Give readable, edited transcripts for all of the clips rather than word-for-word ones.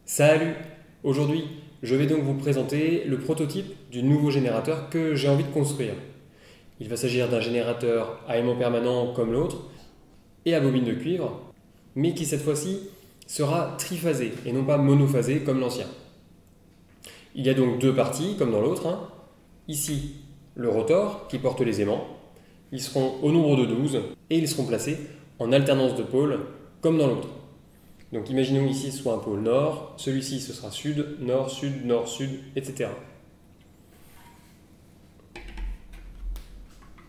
Salut! Aujourd'hui, je vais donc vous présenter le prototype du nouveau générateur que j'ai envie de construire. Il va s'agir d'un générateur à aimant permanent comme l'autre et à bobine de cuivre, mais qui cette fois-ci sera triphasé et non pas monophasé comme l'ancien. Il y a donc deux parties comme dans l'autre. Ici, le rotor qui porte les aimants. Ils seront au nombre de 12 et ils seront placés en alternance de pôles comme dans l'autre. Donc imaginons ici soit un pôle nord, celui-ci ce sera sud, nord, sud, etc.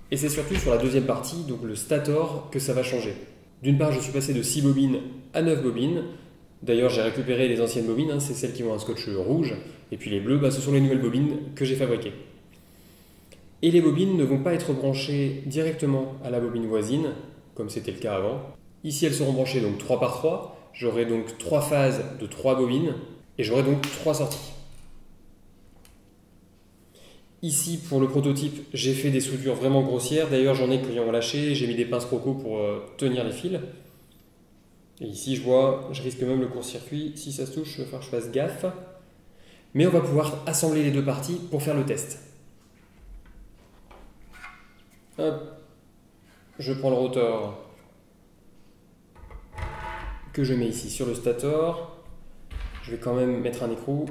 Et c'est surtout sur la deuxième partie, donc le stator, que ça va changer. D'une part, je suis passé de 6 bobines à 9 bobines. D'ailleurs, j'ai récupéré les anciennes bobines, c'est celles qui ont un scotch rouge. Et puis les bleus, ce sont les nouvelles bobines que j'ai fabriquées. Et les bobines ne vont pas être branchées directement à la bobine voisine, comme c'était le cas avant. Ici, elles seront branchées donc 3 par 3. J'aurai donc 3 phases de 3 bobines et j'aurai donc 3 sorties. Ici, pour le prototype, j'ai fait des soudures vraiment grossières. D'ailleurs, j'en ai qui ont lâché. J'ai mis des pinces croco pour tenir les fils. Et ici, je vois, je risque même le court-circuit. Si ça se touche, il va falloir que je fasse gaffe. Mais on va pouvoir assembler les deux parties pour faire le test. Hop. Je prends le rotor que je mets ici sur le stator. Je vais quand même mettre un écrou.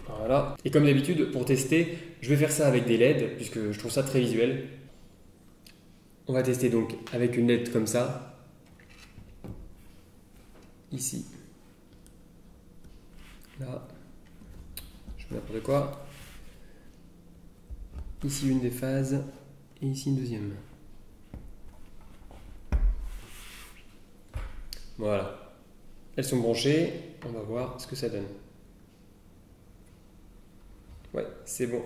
Voilà. Et comme d'habitude, pour tester, je vais faire ça avec des LED, puisque je trouve ça très visuel. On va tester donc avec une LED comme ça. Ici. Là. Je fais n'importe quoi. Ici une des phases. Et ici une deuxième. Voilà. Elles sont branchées. On va voir ce que ça donne. Ouais, c'est bon.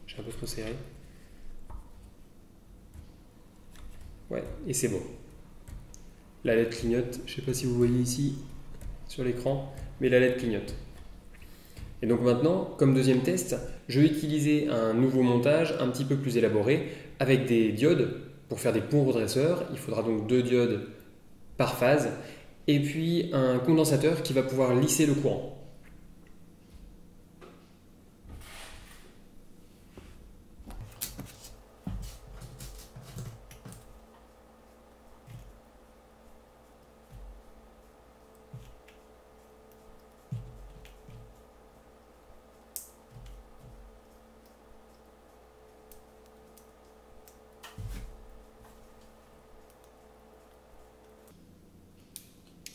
J'ai un peu trop serré. Ouais, et c'est bon. La LED clignote, je ne sais pas si vous voyez ici sur l'écran, mais la LED clignote. Et donc maintenant, comme deuxième test, je vais utiliser un nouveau montage un petit peu plus élaboré avec des diodes pour faire des ponts redresseurs. Il faudra donc 2 diodes par phase et puis un condensateur qui va pouvoir lisser le courant.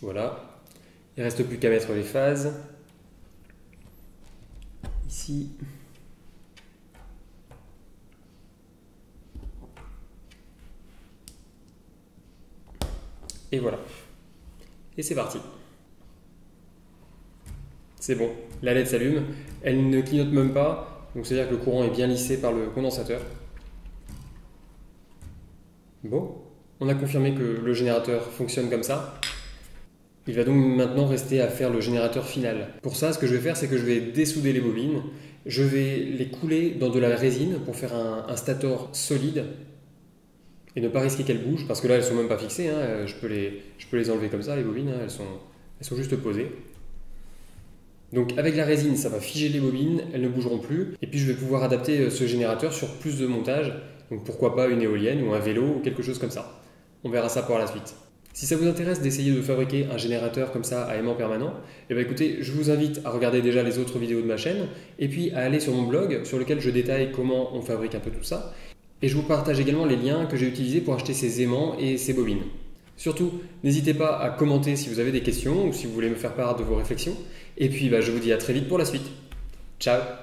Voilà, il ne reste plus qu'à mettre les phases. Ici. Et voilà. Et c'est parti. C'est bon, la LED s'allume, elle ne clignote même pas, donc c'est-à-dire que le courant est bien lissé par le condensateur. Bon, on a confirmé que le générateur fonctionne comme ça. Il va donc maintenant rester à faire le générateur final. Pour ça, ce que je vais faire, c'est que je vais dessouder les bobines. Je vais les couler dans de la résine pour faire un stator solide et ne pas risquer qu'elles bougent, parce que là, elles ne sont même pas fixées. Je peux les enlever comme ça, les bobines, elles sont juste posées. Donc avec la résine, ça va figer les bobines, elles ne bougeront plus. Et puis je vais pouvoir adapter ce générateur sur plus de montage. Donc pourquoi pas une éolienne ou un vélo ou quelque chose comme ça. On verra ça par la suite. Si ça vous intéresse d'essayer de fabriquer un générateur comme ça à aimant permanent, écoutez, je vous invite à regarder déjà les autres vidéos de ma chaîne et puis à aller sur mon blog sur lequel je détaille comment on fabrique un peu tout ça. Et je vous partage également les liens que j'ai utilisés pour acheter ces aimants et ces bobines. Surtout, n'hésitez pas à commenter si vous avez des questions ou si vous voulez me faire part de vos réflexions. Et puis je vous dis à très vite pour la suite. Ciao!